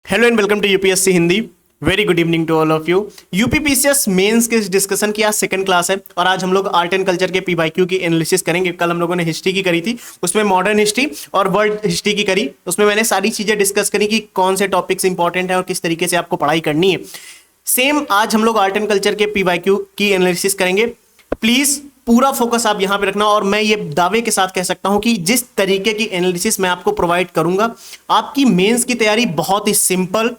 Hello and welcome to UPSC Hindi. Very good evening to all of you. UPPCS mains के discussion की आज second class है और आज हम लोग आर्ट एंड कल्चर के पीवाईक्यू की एनालिसिस करेंगे। कल हम लोगों ने हिस्ट्री की करी थी, उसमें मॉडर्न हिस्ट्री और वर्ल्ड हिस्ट्री की करी। उसमें मैंने सारी चीजें डिस्कस करी कि कौन से टॉपिक्स इंपॉर्टेंट है और किस तरीके से आपको पढ़ाई करनी है। सेम आज हम लोग आर्ट एंड कल्चर के पीवाईक्यू की एनालिसिस करेंगे। प्लीज पूरा फोकस आप यहां पे रखना और मैं ये दावे के साथ कह सकता हूं कि जिस तरीके की एनालिसिस मैं आपको प्रोवाइड करूंगा, आपकी मेंस की तैयारी बहुत ही सिंपल,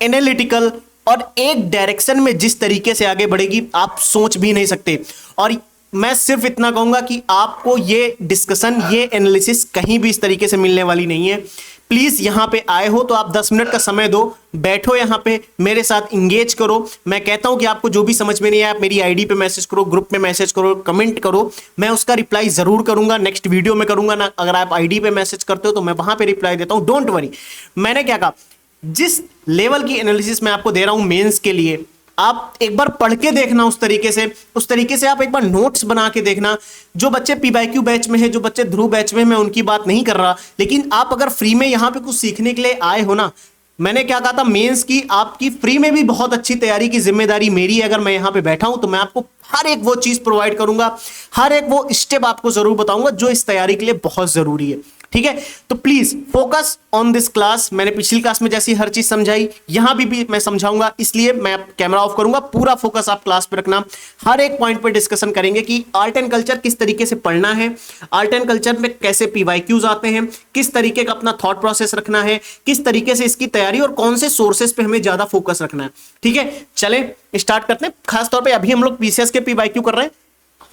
एनालिटिकल और एक डायरेक्शन में जिस तरीके से आगे बढ़ेगी आप सोच भी नहीं सकते। और मैं सिर्फ इतना कहूंगा कि आपको ये डिस्कशन, ये एनालिसिस कहीं भी इस तरीके से मिलने वाली नहीं है। प्लीज यहां पे आए हो तो आप 10 मिनट का समय दो, बैठो यहां पे मेरे साथ इंगेज करो। मैं कहता हूं कि आपको जो भी समझ में नहीं आया आप मेरी आईडी पे मैसेज करो, ग्रुप में मैसेज करो, कमेंट करो, मैं उसका रिप्लाई जरूर करूंगा, नेक्स्ट वीडियो में करूंगा ना। अगर आप आईडी पे मैसेज करते हो तो मैं वहां पे रिप्लाई देता हूं, डोंट वरी। मैंने क्या कहा, जिस लेवल की एनालिसिस मैं आपको दे रहा हूं मेंस के लिए, आप एक बार पढ़ के देखना उस तरीके से आप एक बार नोट्स बना के देखना। जो बच्चे पीवाईक्यू बैच में है, जो बच्चे ध्रुव बैच में, मैं उनकी बात नहीं कर रहा, लेकिन आप अगर फ्री में यहां पे कुछ सीखने के लिए आए हो ना, मैंने क्या कहा था, मेंस की आपकी फ्री में भी बहुत अच्छी तैयारी की जिम्मेदारी मेरी है। अगर मैं यहां पे बैठा हूं तो मैं आपको हर एक वो चीज प्रोवाइड करूंगा, हर एक वो स्टेप आपको जरूर बताऊंगा जो इस तैयारी के लिए बहुत जरूरी है। ठीक है, तो please focus on this class. मैंने पिछली क्लास में जैसी हर चीज समझाई यहां भी मैं समझाऊंगा, इसलिए मैं कैमरा ऑफ करूंगा। पूरा फोकस आप क्लास पे रखना, हर एक पॉइंट पे डिस्कशन करेंगे कि आर्ट एंड कल्चर किस तरीके से पढ़ना है, आर्ट एंड कल्चर में कैसे पीवाईक्यूज आते हैं, किस तरीके का अपना थॉट प्रोसेस रखना है, किस तरीके से इसकी तैयारी और कौन से सोर्सेस पे हमें ज्यादा फोकस रखना है। ठीक है, चलें स्टार्ट करते हैं। खासतौर पर अभी हम लोग पीसीएस के पीवाईक्यू कर रहे हैं,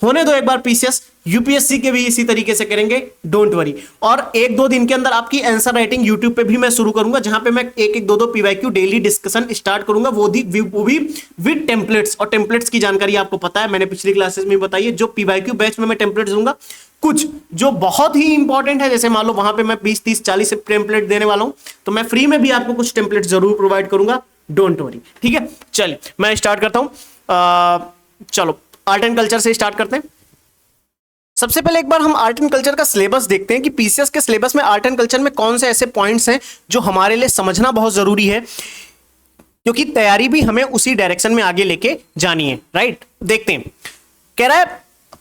होने दो एक बार पीसीएस, यूपीएससी के भी इसी तरीके से करेंगे, डोंट वरी। और 1-2 दिन के अंदर आपकी आंसर राइटिंग यूट्यूब पे भी मैं शुरू करूंगा, जहां पे मैं 1-2 पीवाईक्यू डेली डिस्कशन स्टार्ट करूंगा, वो भी विद टेम्पलेट्स। और टेम्पलेट्स की जानकारी आपको पता है, मैंने पिछली क्लासेस में बताई है। जो पीवाईक्यू बैच में मैं टेम्पलेट्स दूंगा, कुछ जो बहुत ही इंपॉर्टेंट है, जैसे मान लो वहां पे मैं 20-30-40 टेम्पलेट देने वाला हूं, तो मैं फ्री में भी आपको कुछ टेम्पलेट जरूर प्रोवाइड करूंगा, डोंट वरी। ठीक है, चलिए मैं स्टार्ट करता हूं। चलो आर्ट एंड कल्चर से स्टार्ट करते हैं। सबसे पहले एक बार हम आर्ट एंड कल्चर का सिलेबस देखते हैं कि पीसीएस के सिलेबस में आर्ट एंड कल्चर में कौन से ऐसे पॉइंट्स हैं जो हमारे लिए समझना बहुत जरूरी है, क्योंकि तैयारी भी हमें उसी डायरेक्शन में आगे लेके जानी है। राइट, देखते हैं। कह रहा है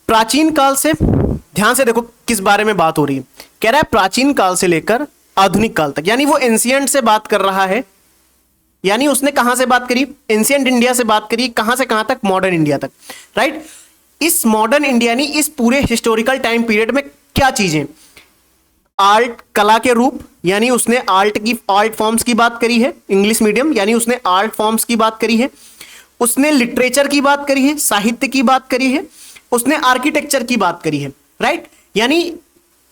प्राचीन काल से, ध्यान से देखो किस बारे में बात हो रही है। कह रहा है प्राचीन काल से लेकर आधुनिक काल तक, यानी वो एंशिएंट से बात कर रहा है। यानी उसने कहां से बात करी, एंशिएंट इंडिया से बात करी, कहां से कहां तक, मॉडर्न इंडिया तक। राइट, इस मॉडर्न इंडिया यानी इस पूरे हिस्टोरिकल टाइम पीरियड में क्या चीजें, आर्ट कला के रूप, यानी उसने आर्ट फॉर्म्स की बात करी है, इंग्लिश मीडियम, यानी उसने आर्ट फॉर्म्स की बात करी है, उसने लिटरेचर की बात करी है, साहित्य की बात करी है, उसने आर्किटेक्चर की बात करी है। राइट, यानी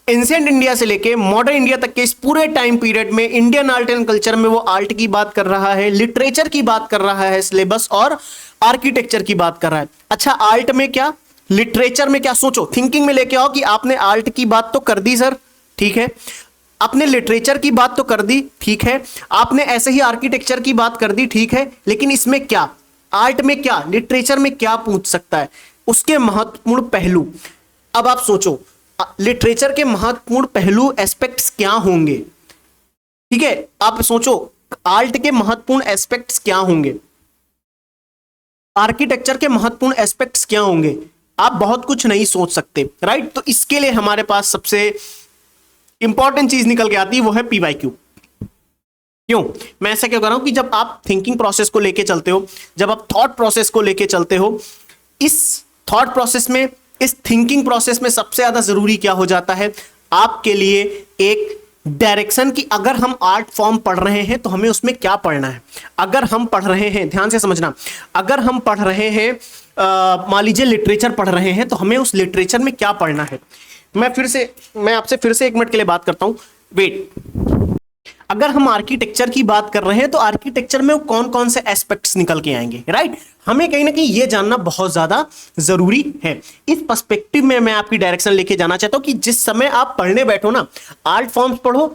एंशिएंट इंडिया से लेके मॉडर्न इंडिया तक के इस पूरे टाइम पीरियड में इंडियन आर्ट एंड कल्चर में वो आर्ट की बात कर रहा है, लिटरेचर की बात कर रहा है सिलेबस, और आर्किटेक्चर की बात कर रहा है। अच्छा, आर्ट में क्या, लिटरेचर में क्या, सोचो, थिंकिंग में लेके आओ कि आपने आर्ट की बात तो कर दी सर, ठीक है, आपने लिटरेचर की बात तो कर दी, ठीक है, आपने ऐसे ही आर्किटेक्चर की बात कर दी, ठीक है, लेकिन इसमें क्या, आर्ट में क्या, लिटरेचर में क्या पूछ सकता है, उसके महत्वपूर्ण पहलू। अब आप सोचो लिटरेचर के महत्वपूर्ण पहलू, एस्पेक्ट्स क्या होंगे। ठीक है, आप सोचो आर्ट के महत्वपूर्ण एस्पेक्ट्स क्या होंगे, आर्किटेक्चर के महत्वपूर्ण एस्पेक्ट्स क्या होंगे, आप बहुत कुछ नहीं सोच सकते। राइट, तो इसके लिए हमारे पास सबसे इंपॉर्टेंट चीज निकल के आती है, वो है पीवाईक्यू। क्यों मैं ऐसा क्यों कर रहा हूं कि जब आप थिंकिंग प्रोसेस को लेके चलते हो, जब आप थॉट प्रोसेस को लेके चलते हो, इस थॉट प्रोसेस में, इस थिंकिंग प्रोसेस में सबसे ज्यादा जरूरी क्या हो जाता है आपके लिए, एक डायरेक्शन की। अगर हम आर्ट फॉर्म पढ़ रहे हैं तो हमें उसमें क्या पढ़ना है, अगर हम पढ़ रहे हैं, ध्यान से समझना, अगर हम पढ़ रहे हैं, मान लीजिए लिटरेचर पढ़ रहे हैं, तो हमें उस लिटरेचर में क्या पढ़ना है। मैं आपसे फिर से 1 मिनट के लिए बात करता हूं, वेट। अगर हम आर्किटेक्चर की बात कर रहे हैं तो आर्किटेक्चर में कौन कौन से एस्पेक्ट्स निकल के आएंगे। राइट, हमें कहीं ना कहीं ये जानना बहुत ज्यादा जरूरी है। इस पर्सपेक्टिव में मैं आपकी डायरेक्शन लेके जाना चाहता हूं कि जिस समय आप पढ़ने बैठो ना, आर्ट फॉर्म्स पढ़ो,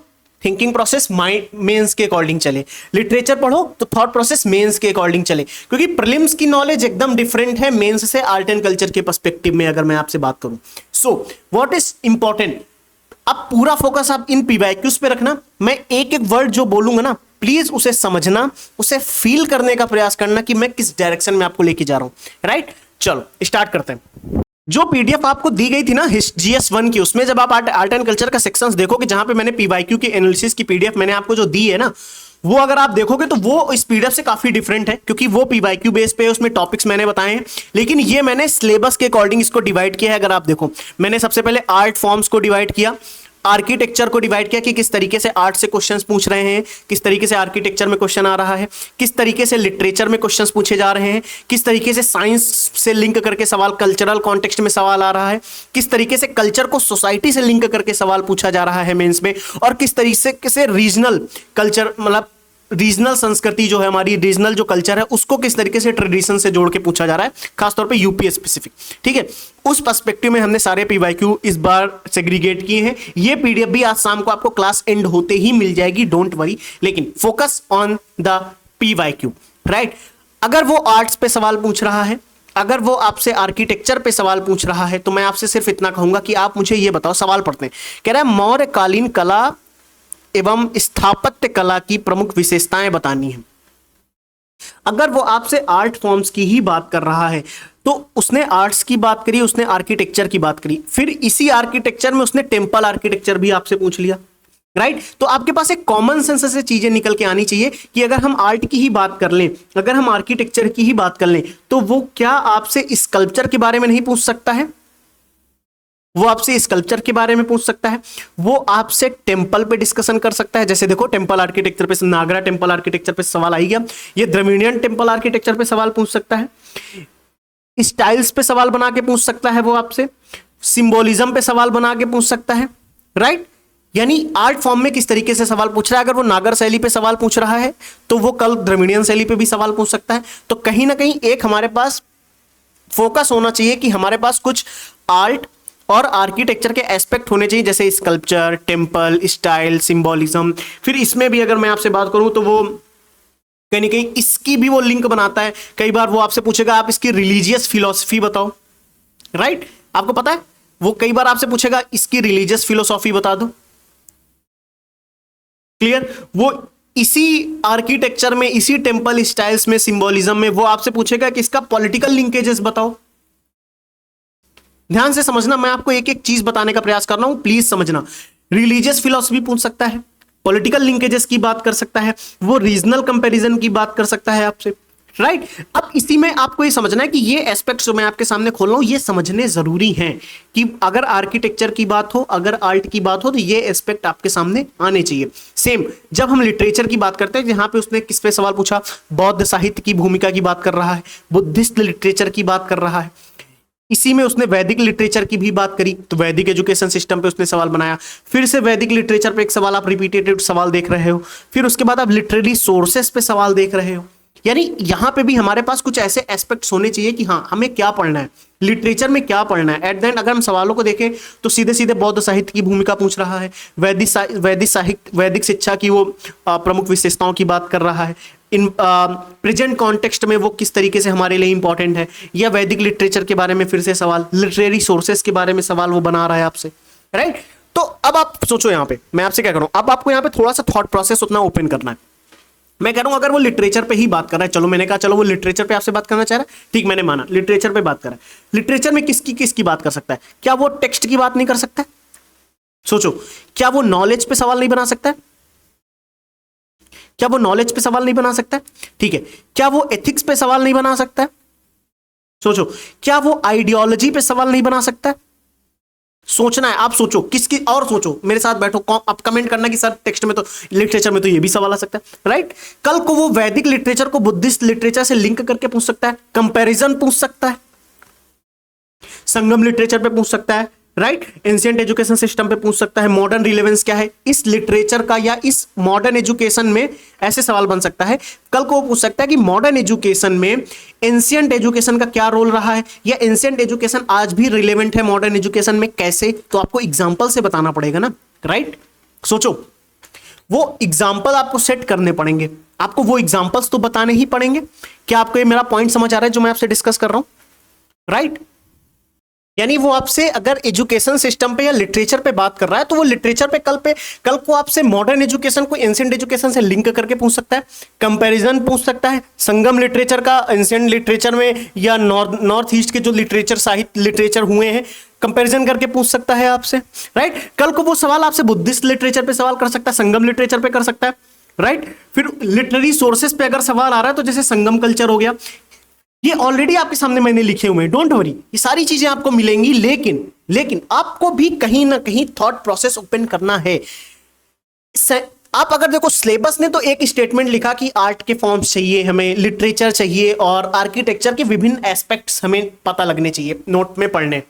थिंकिंग प्रोसेस माइंड मेंस के अकॉर्डिंग चले, लिटरेचर पढ़ो तो थॉट प्रोसेस मेंस के अकॉर्डिंग चले, क्योंकि प्रीलिम्स की नॉलेज एकदम डिफरेंट है मेंस से, आर्ट एंड कल्चर के पर्सपेक्टिव में अगर मैं आपसे बात करूं। सो व्हाट इज इंपॉर्टेंट, अब पूरा फोकस आप इन पीवाईक्यूज पे रखना। मैं एक एक वर्ड जो बोलूंगा ना, प्लीज उसे समझना, उसे फील करने का प्रयास करना कि मैं किस डायरेक्शन में आपको लेके जा रहा हूं। राइट, चलो स्टार्ट करते हैं। जो पीडीएफ आपको दी गई थी ना GS1 की, उसमें जब आप आर्ट एंड कल्चर का सेक्शंस देखोगे, जहां पे मैंने पीवाईक्यू की एनालिसिस की पीडीएफ मैंने आपको जो दी है ना, वो अगर आप देखोगे तो वो इस पीडीएफ से काफी डिफरेंट है, क्योंकि वो पीवाईक्यू बेस पे उसमें टॉपिक्स मैंने बताए हैं, लेकिन ये मैंने सिलेबस के अकॉर्डिंग इसको डिवाइड किया है। अगर आप देखो, मैंने सबसे पहले आर्ट फॉर्म्स को डिवाइड किया, आर्किटेक्चर को डिवाइड किया कि किस तरीके से आर्ट से क्वेश्चंस पूछ रहे हैं, किस तरीके से आर्किटेक्चर में क्वेश्चन आ रहा है, किस तरीके से लिटरेचर में क्वेश्चंस पूछे जा रहे हैं, किस तरीके से साइंस से लिंक करके सवाल कल्चरल कॉन्टेक्स्ट में सवाल आ रहा है, किस तरीके से कल्चर को सोसाइटी से लिंक करके सवाल पूछा जा रहा है मेंस में, और किस तरीके से रीजनल कल्चर मतलब रीजनल संस्कृति जो है हमारी, रीजनल जो कल्चर है उसको किस तरीके से ट्रेडिशन से जोड़ के पूछा जा रहा है, खासतौर पे यूपी स्पेसिफिक। ठीक है, उस पर्सपेक्टिव में हमने सारे पीवाईक्यू इस बार सेग्रीगेट किए हैं। ये पीडीएफ भी आज शाम को आपको क्लास एंड होते ही मिल जाएगी, डोंट वरी, लेकिन focus on the PYQ. Right, अगर वो आर्ट्स पे सवाल पूछ रहा है, अगर वो आपसे आर्किटेक्चर पे सवाल पूछ रहा है, तो मैं आपसे सिर्फ इतना कहूंगा कि आप मुझे ये बताओ, सवाल पढ़ते हैं, कह रहा है मौर्यकालीन कला एवं स्थापत्य कला की प्रमुख विशेषताएं बतानी है। अगर वो आपसे आर्ट फॉर्म्स की ही बात कर रहा है, तो उसने आर्ट्स की बात करी, उसने आर्किटेक्चर की बात करी, फिर इसी आर्किटेक्चर में उसने टेम्पल आर्किटेक्चर भी आपसे पूछ लिया। राइट, तो आपके पास एक कॉमन सेंस से चीजें निकल के आनी चाहिए कि अगर हम आर्ट की ही बात कर लें, अगर हम आर्किटेक्चर की ही बात कर लें, तो वो क्या आपसे स्कल्पचर के बारे में नहीं पूछ सकता है? वो आपसे स्कल्पचर के बारे में पूछ सकता है, वो आपसे टेंपल पे डिस्कशन कर सकता है। जैसे देखो, टेंपल आर्किटेक्चर पे, नागरा टेंपल आर्किटेक्चर पे सवाल आई गया, ये द्रविडियन टेंपल आर्किटेक्चर पे सवाल पूछ सकता है, स्टाइल्स पे सवाल बना के पूछ सकता है, वो आपसे सिंबोलिज्म पे सवाल बना के पूछ सकता है। राइट, यानी आर्ट फॉर्म में किस तरीके से सवाल पूछ रहा है। अगर वो नागर शैली पे सवाल पूछ रहा है, तो वो कल द्रविडियन शैली पे भी सवाल पूछ सकता है। तो कहीं ना कहीं एक हमारे पास फोकस होना चाहिए कि हमारे पास कुछ आर्ट और आर्किटेक्चर के एस्पेक्ट होने चाहिए, जैसे स्कल्पचर, टेम्पल, स्टाइल, सिंबोलिज्म। फिर इसमें भी अगर मैं आपसे बात करूं, तो वो कहीं ना कहीं इसकी भी वो लिंक बनाता है। कई बार वो आपसे पूछेगा आप इसकी रिलीजियस फिलॉसफी बताओ। राइट, आपको पता है वो कई बार आपसे पूछेगा इसकी रिलीजियस फिलोसॉफी बता दो। क्लियर, वो इसी आर्किटेक्चर में, इसी टेम्पल स्टाइल्स में, सिंबोलिज्म में वो आपसे पूछेगा कि इसका पॉलिटिकल लिंकेजेस बताओ। ध्यान से समझना, मैं आपको एक एक चीज बताने का प्रयास कर रहा हूं, प्लीज समझना। रिलीजियस फिलॉसफी पूछ सकता है, पॉलिटिकल लिंकेजेस की बात कर सकता है, वो रीजनल कंपैरिजन की बात कर सकता है आपसे। राइट, अब इसी में आपको ये समझना है कि ये एस्पेक्ट्स जो मैं आपके सामने खोल रहा हूं, ये समझने जरूरी हैं कि अगर आर्किटेक्चर की बात हो, अगर आर्ट की बात हो, तो ये एस्पेक्ट आपके सामने आने चाहिए। सेम जब हम लिटरेचर की बात करते हैं, जहां पे उसने किस पे सवाल पूछा, बौद्ध साहित्य की भूमिका की बात कर रहा है, बुद्धिस्ट लिटरेचर की बात कर रहा है, इसी में उसने वैदिक लिटरेचर की भी बात करी, तो वैदिक एजुकेशन सिस्टम पे उसने सवाल बनाया। फिर से वैदिक लिटरेचर पे एक सवाल आप रिपीटेटिव सवाल देख रहे हो, फिर उसके बाद आप लिटरेरी सोर्सेस पे सवाल देख रहे हो। यानी यहां पे भी हमारे पास कुछ ऐसे एस्पेक्ट्स होने चाहिए कि हाँ, हमें क्या पढ़ना है, लिटरेचर में क्या पढ़ना है। एट द एंड अगर हम सवालों को देखें, तो सीधे सीधे बौद्ध साहित्य की भूमिका पूछ रहा है, वैदिक साहित्य, वैदिक शिक्षा की वो प्रमुख विशेषताओं की बात कर रहा है, इन प्रेजेंट कॉन्टेक्स्ट में वो किस तरीके से हमारे लिए इंपॉर्टेंट है, या वैदिक लिटरेचर के बारे में फिर से सवाल, लिटरेरी सोर्सेस के बारे में सवाल वो बना रहा है आपसे। राइट, तो अब आप सोचो, यहां पे मैं आपसे क्या करूं, अब आपको यहां पे थोड़ा सा थॉट प्रोसेस उतना ओपन करना है। मैं कह रहा हूं अगर वो लिटरेचर पे ही बात कर रहा है, चलो मैंने कहा चलो वो लिटरेचर पे आपसे बात करना चाह रहा है, ठीक, मैंने माना लिटरेचर पे बात कर रहा है। लिटरेचर में किसकी बात कर सकता है? क्या वो टेक्स्ट की बात नहीं कर सकता? सोचो, क्या वो नॉलेज पे सवाल नहीं बना सकता है? क्या वो नॉलेज पे सवाल नहीं बना सकता है? ठीक है, क्या वो एथिक्स पे सवाल नहीं बना सकता है? सोचो, क्या वो आइडियोलॉजी पे सवाल नहीं बना सकता है? सोचना है, आप सोचो किसकी, और सोचो, मेरे साथ बैठो, आप कमेंट करना कि सर टेक्स्ट में तो, लिटरेचर में तो ये भी सवाल आ सकता है। राइट, कल को वो वैदिक लिटरेचर को बुद्धिस्ट लिटरेचर से लिंक करके पूछ सकता है, कंपैरिजन पूछ सकता है, संगम लिटरेचर पे पूछ सकता है। राइट, एंशिएंट एजुकेशन सिस्टम पे पूछ सकता है, मॉडर्न रिलेवेंस क्या है इस लिटरेचर का या इस मॉडर्न एजुकेशन में, ऐसे सवाल बन सकता है। कल को वो पूछ सकता है कि मॉडर्न एजुकेशन में एंशिएंट एजुकेशन का क्या रोल रहा है, या एंशिएंट एजुकेशन आज भी रिलेवेंट है मॉडर्न एजुकेशन में, कैसे, तो आपको एग्जाम्पल से बताना पड़ेगा ना। राइट, सोचो, वो एग्जाम्पल आपको सेट करने पड़ेंगे, आपको वो एग्जाम्पल्स तो बताने ही पड़ेंगे। क्या आपको ये मेरा पॉइंट समझ आ रहा है जो मैं आपसे डिस्कस कर रहा हूं? राइट, यानी वो आपसे अगर एजुकेशन सिस्टम पे या लिटरेचर पे बात कर रहा है तो वो लिटरेचर पे कल को आपसे मॉडर्न एजुकेशन को एंशिएंट एजुकेशन से लिंक करके पूछ सकता है, कंपैरिजन पूछ सकता है संगम लिटरेचर का एंशिएंट लिटरेचर में या नॉर्थ ईस्ट के जो लिटरेचर साहित्य लिटरेचर हुए हैं कंपैरिजन करके पूछ सकता है आपसे, राइट। कल को वो सवाल आपसे बुद्धिस्ट लिटरेचर पे सवाल कर सकता है, संगम लिटरेचर पे कर सकता है, राइट। फिर लिटरेरी सोर्सेस पे अगर सवाल आ रहा है तो जैसे संगम कल्चर हो गया, ये ऑलरेडी आपके सामने मैंने लिखे हुए हैं, डोंट वरी, ये सारी चीजें आपको मिलेंगी। लेकिन आपको भी कहीं ना कहीं थॉट प्रोसेस ओपन करना है। आप अगर देखो सिलेबस ने तो एक स्टेटमेंट लिखा कि आर्ट के फॉर्म्स चाहिए, हमें लिटरेचर चाहिए और आर्किटेक्चर के विभिन्न एस्पेक्ट्स हमें पता लगने चाहिए नोट में पढ़ने।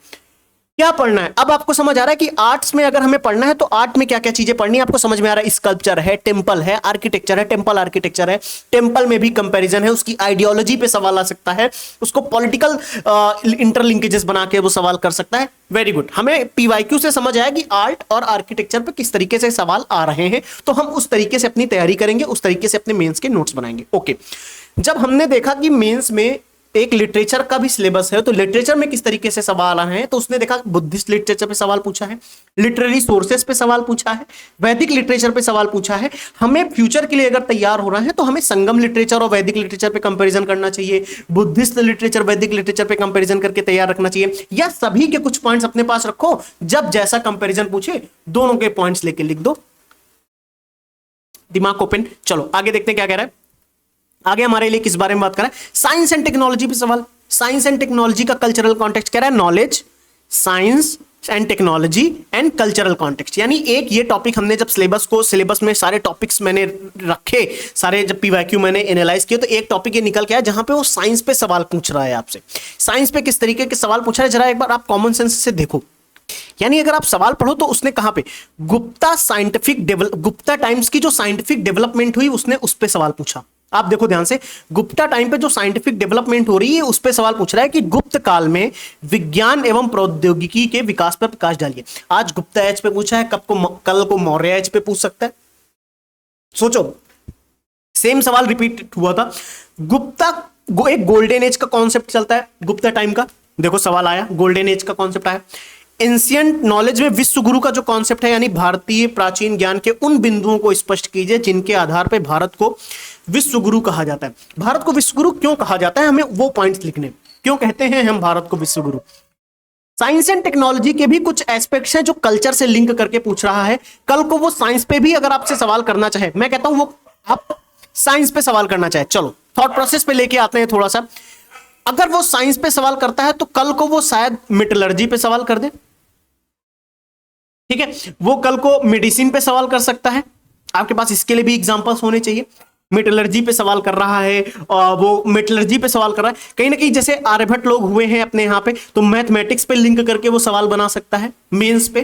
क्या पढ़ना है अब आपको समझ आ रहा है कि आर्ट्स में अगर हमें पढ़ना है तो आर्ट में क्या क्या चीजें पढ़नी है आपको समझ में आ रहा है। स्कल्पचर है, टेंपल है, आर्किटेक्चर है, टेंपल आर्किटेक्चर है, टेंपल में भी कंपैरिजन है, उसकी आइडियोलॉजी पे सवाल आ सकता है, उसको पॉलिटिकल इंटरलिंकेजेस बना के वो सवाल कर सकता है। वेरी गुड, हमें पीवाईक्यू से समझ आया कि आर्ट और आर्किटेक्चर पे किस तरीके से सवाल आ रहे हैं, तो हम उस तरीके से अपनी तैयारी करेंगे, उस तरीके से अपने मेंस के नोट्स बनाएंगे। ओके, जब हमने देखा कि मेंस में एक लिटरेचर का भी सिलेबस है तो लिटरेचर में किस तरीके से सवाल आए हैं, तो उसने देखा बुद्धिस्ट लिटरेचर पे सवाल पूछा है, लिटरेरी सोर्सेस पे सवाल पूछा है, वैदिक लिटरेचर पे सवाल पूछा है। हमें फ्यूचर के लिए अगर तैयार हो रहा है तो हमें संगम लिटरेचर और वैदिक लिटरेचर पे कंपैरिजन करना चाहिए, बुद्धिस्ट लिटरेचर वैदिक लिटरेचर पे कंपैरिजन करके तैयार रखना चाहिए, या सभी के कुछ पॉइंट्स अपने पास रखो, जब जैसा कंपैरिजन पूछे दोनों के पॉइंट्स लेके लिख दो, दिमाग ओपन। चलो आगे देखते हैं क्या कह रहा है। आगे हमारे लिए किस बारे में बात कर रहा है, साइंस एंड टेक्नोलॉजी पे सवाल। साइंस एंड टेक्नोलॉजी का कल्चरल कॉन्टेक्स्ट कह रहा है knowledge, science and technology and cultural context. यानी एक ये टॉपिक हमने जब सिलेबस में सारे टॉपिक्स मैंने रखे, सारे जब पीवाईक्यू मैंने एनालाइज किया तो एक टॉपिक ये निकल के आया जहां पे वो साइंस पे सवाल पूछ रहा है आपसे। साइंस पे किस तरीके के सवाल पूछ रहा है जरा एक बार आप कॉमन सेंस से देखो। यानी अगर आप सवाल पढ़ो तो उसने कहां पे गुप्ता टाइम्स की जो साइंटिफिक डेवलपमेंट हुई उसने उस पे सवाल पूछा। आप देखो ध्यान से, गुप्ता टाइम पे जो साइंटिफिक डेवलपमेंट हो रही है उस पे सवाल पूछ रहा है कि गुप्त काल में विज्ञान एवं प्रौद्योगिकी के विकास पर प्रकाश डालिए। आज गुप्ता एज पे पूछा है, कल को मौर्य एज पे पूछ सकता है। सोचो, सेम सवाल रिपीट हुआ था। एक गोल्डन एज का कॉन्सेप्ट चलता है गुप्ता टाइम का, देखो सवाल आया, गोल्डन एज का कॉन्सेप्ट आया। एंशिएंट नॉलेज में विश्व गुरु का जो कॉन्सेप्ट है, यानी भारतीय प्राचीन ज्ञान के उन बिंदुओं को स्पष्ट कीजिए जिनके आधार पर भारत को विश्व गुरु कहा जाता है। भारत को विश्व गुरु क्यों कहा जाता है, हमें वो पॉइंट्स लिखने, क्यों कहते हैं हम भारत को विश्व गुरु। साइंस एंड टेक्नोलॉजी के भी कुछ एस्पेक्ट्स हैं जो कल्चर से लिंक करके पूछ रहा है। कल को वो साइंस पे भी अगर आपसे सवाल करना चाहे, मैं कहता हूं वो आप साइंस पे सवाल करना चाहे, चलो थॉट प्रोसेस पे लेके आते हैं थोड़ा सा। अगर वो साइंस पे सवाल करता है तो कल को वो शायद मेटलर्जी पे सवाल कर दे, ठीक है, वो कल को मेडिसिन पे सवाल कर सकता है। आपके पास इसके लिए भी एग्जांपल्स होने चाहिए। मेटलर्जी पे सवाल कर रहा है और वो मेटलर्जी पे सवाल कर रहा है, कहीं ना कहीं जैसे आर्यभट्ट लोग हुए हैं अपने यहाँ पे, तो मैथमेटिक्स पे लिंक करके वो सवाल बना सकता है मेंस पे,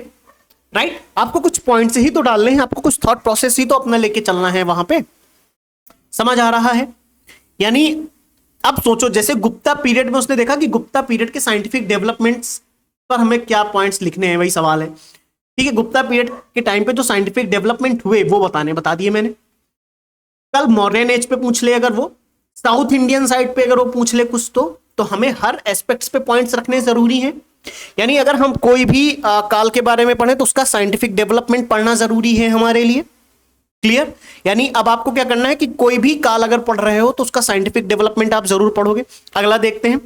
राइट। आपको कुछ पॉइंट्स ही तो डालने हैं, आपको कुछ थॉट प्रोसेस ही तो अपना लेके चलना है वहां पे, समझ आ रहा है। यानी अब सोचो, जैसे गुप्ता पीरियड में उसने देखा कि गुप्ता पीरियड के साइंटिफिक डेवलपमेंट्स पर हमें क्या पॉइंट्स लिखने हैं, वही सवाल है, ठीक है। गुप्ता पीरियड के टाइम पे जो साइंटिफिक डेवलपमेंट हुए वो बता दिए मैंने। कल मॉडर्न एज पे पूछ ले, अगर वो साउथ इंडियन साइड पे अगर वो पूछ ले कुछ, तो हमें हर एस्पेक्ट्स पे पॉइंट्स रखने जरूरी हैं। यानी अगर हम कोई भी काल के बारे में पढ़ें तो उसका साइंटिफिक डेवलपमेंट पढ़ना जरूरी है हमारे लिए, क्लियर। यानी अब आपको क्या करना है कि कोई भी काल अगर पढ़ रहे हो तो उसका साइंटिफिक डेवलपमेंट आप जरूर पढ़ोगे। अगला देखते हैं,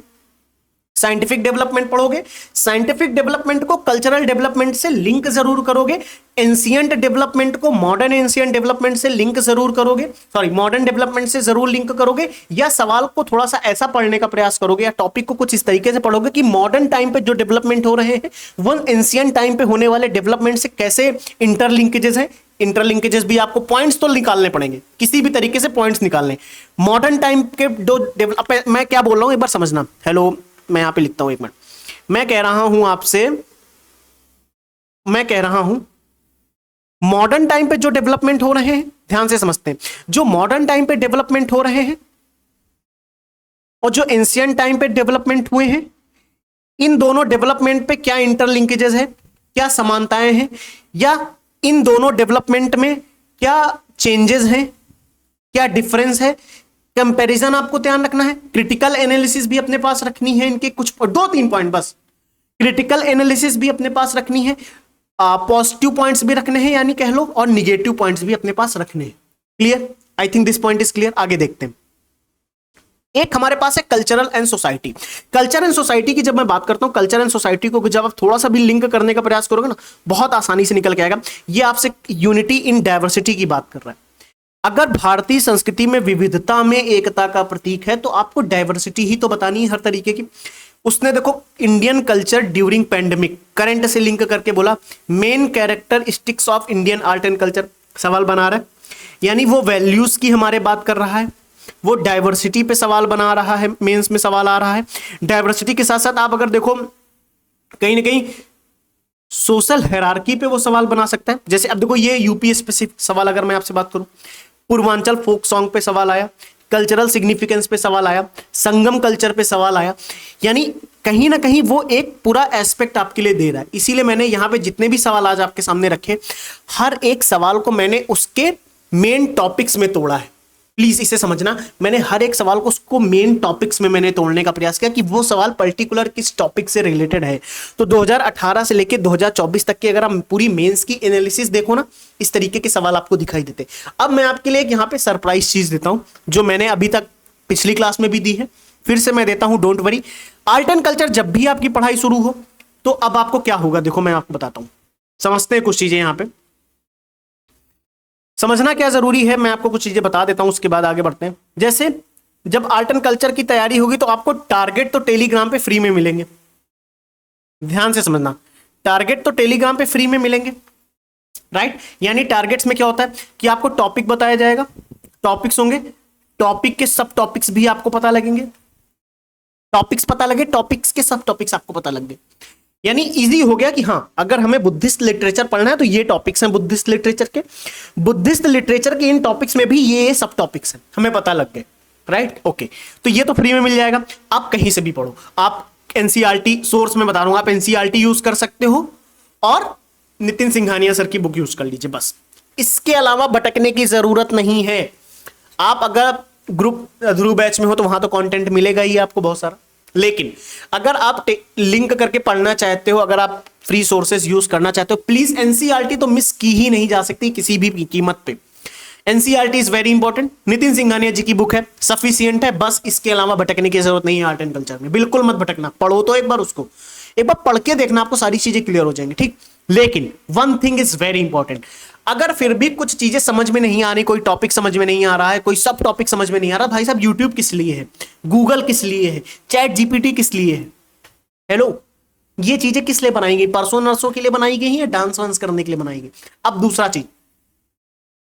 साइंटिफिक डेवलपमेंट पढ़ोगे, साइंटिफिक डेवलपमेंट को कल्चरल डेवलपमेंट से लिंक जरूर करोगे, एंशिएंट डेवलपमेंट को मॉडर्न एंशिएंट डेवलपमेंट से लिंक जरूर करोगे, सॉरी मॉडर्न डेवलपमेंट से जरूर लिंक करोगे, या सवाल को थोड़ा सा ऐसा पढ़ने का प्रयास करोगे या टॉपिक को कुछ इस तरीके से पढ़ोगे कि मॉडर्न टाइम पे जो डेवलपमेंट हो रहे हैं वो एंशिएंट टाइम पे होने वाले डेवलपमेंट से कैसे इंटरलिंकेजेस हैं। इंटरलिंकेजेस भी आपको पॉइंट्स तो निकालने पड़ेंगे, किसी भी तरीके से पॉइंट्स निकालने। मॉडर्न टाइम के जो डेवलप, मैं क्या बोल रहा हूं एक बार समझना। हेलो, मैं यहां पे लिखता हूं, एक मिनट। मैं कह रहा हूं मॉडर्न टाइम पे जो डेवलपमेंट हो रहे हैं, ध्यान से समझते हैं, जो मॉडर्न टाइम पे डेवलपमेंट हो रहे हैं और जो एंशिएंट टाइम पे डेवलपमेंट हुए हैं, इन दोनों डेवलपमेंट पे क्या इंटरलिंकेजेस है, क्या समानताएं हैं, या इन दोनों डेवलपमेंट में क्या चेंजेस हैं, क्या डिफरेंस है। कंपैरिजन आपको ध्यान रखना है, क्रिटिकल एनालिसिस भी अपने पास रखनी है। इनके कुछ 2-3 पॉइंट बस, क्रिटिकल एनालिसिस भी अपने पास रखनी है, पॉजिटिव पॉइंट्स भी रखने हैं यानी कह लो, और निगेटिव पॉइंट्स भी अपने पास रखने हैं। Clear? I think this point is clear. आगे देखते हैं। एक हमारे पास है cultural and society. Culture and society की जब मैं बात करता हूं, कल्चर एंड सोसाइटी को जब आप थोड़ा सा भी लिंक करने का प्रयास करोगे ना, बहुत आसानी से निकल के आएगा। ये आपसे यूनिटी इन डाइवर्सिटी की बात कर रहा है। अगर भारतीय संस्कृति में विविधता में एकता का प्रतीक है तो आपको डाइवर्सिटी ही तो बतानी है हर तरीके की। उसने देखो Indian culture during pandemic current से लिंक करके बोला main characteristics of Indian art and culture, सवाल बना रहा है, यानी वो वैल्यूज की हमारे बात कर रहा है, वो डाइवर्सिटी पे सवाल बना रहा है, मेंस में सवाल आ रहा है। डाइवर्सिटी के साथ साथ आप अगर देखो कहीं ना कहीं सोशल हायरार्की पे वो सवाल बना सकता है। जैसे अब देखो ये यूपी स्पेसिफिक सवाल अगर मैं आपसे बात करूं, पूर्वांचल फोक सॉन्ग पे सवाल आया, कल्चरल सिग्निफिकेंस पे सवाल आया, संगम कल्चर पे सवाल आया, यानी कहीं ना कहीं वो एक पूरा एस्पेक्ट आपके लिए दे रहा है। इसीलिए मैंने यहां पे जितने भी सवाल आज आपके सामने रखे, हर एक सवाल को मैंने उसके मेन टॉपिक्स में तोड़ा है। प्लीज इसे समझना, मैंने हर एक सवाल को उसको मेन टॉपिक्स में मैंने तोड़ने का प्रयास किया कि वो सवाल पर्टिकुलर किस टॉपिक से रिलेटेड है। तो 2018 से लेकर 2024 तक की अगर हम पूरी मेंस की एनालिसिस देखो ना, इस तरीके के सवाल आपको दिखाई देते। अब मैं आपके लिए यहाँ पे सरप्राइज चीज देता हूं जो मैंने अभी तक पिछली क्लास में भी दी है, फिर से मैं देता हूं, don't worry. Art and culture जब भी आपकी पढ़ाई शुरू हो तो अब आपको क्या होगा, देखो मैं आपको बताता हूं। समझते हैं कुछ चीजें, यहां पे समझना क्या जरूरी है, मैं आपको कुछ चीजें बता देता हूं, उसके बाद आगे बढ़ते हैं। जैसे जब आर्ट एंड कल्चर की तैयारी होगी तो आपको टारगेट तो टेलीग्राम पे फ्री में मिलेंगे। ध्यान से समझना, टारगेट तो टेलीग्राम पे फ्री में मिलेंगे, राइट। यानी टारगेट्स में क्या होता है कि आपको टॉपिक बताया जाएगा, टॉपिक्स होंगे, टॉपिक के सब टॉपिक्स भी आपको पता लगेंगे, टॉपिक्स पता लगे, टॉपिक्स के सब टॉपिक्स आपको पता लग गए। यानी इजी हो गया कि हाँ अगर हमें बुद्धिस्ट लिटरेचर पढ़ना है तो ये टॉपिक्स हैं बुद्धिस्ट लिटरेचर के, बुद्धिस्ट लिटरेचर के इन टॉपिक्स में भी ये सब टॉपिक्स हैं, हमें पता लग गए, राइट। ओके, तो ये तो फ्री में मिल जाएगा। आप कहीं से भी पढ़ो, आप एनसीईआरटी सोर्स में बता रहा हूं, आप एनसीईआरटी यूज कर सकते हो और नितिन सिंघानिया सर की बुक यूज कर लीजिए, बस। इसके अलावा भटकने की जरूरत नहीं है। आप अगर ग्रुप ध्रुव बैच में हो तो वहां तो कंटेंट मिलेगा ही आपको बहुत सारा, लेकिन अगर आप लिंक करके पढ़ना चाहते हो, अगर आप फ्री सोर्सेज यूज करना चाहते हो, प्लीज एनसीईआरटी तो मिस की ही नहीं जा सकती किसी भी कीमत पे। NCERT is very important, Nitin Singhania ji की बुक है, सफिशिएंट है, बस इसके अलावा भटकने की जरूरत नहीं है। आर्ट एंड कल्चर में बिल्कुल मत भटकना, पढ़ो तो एक बार उसको, एक बार पढ़ के देखना, आपको सारी चीजें क्लियर हो जाएंगी, ठीक। लेकिन one thing is very important, अगर फिर भी कुछ चीजें समझ में नहीं आ रही, कोई टॉपिक समझ में नहीं आ रहा है, कोई सब टॉपिक समझ में नहीं आ रहा, भाई साहब यूट्यूब किस लिए है, गूगल किस लिए है, चैट जीपीटी किस लिए है, हेलो, ये चीजें किस लिए बनाई गई, परसों नर्सों के लिए बनाई गई है, डांस वांस करने के लिए बनाई गई। अब दूसरा चीज,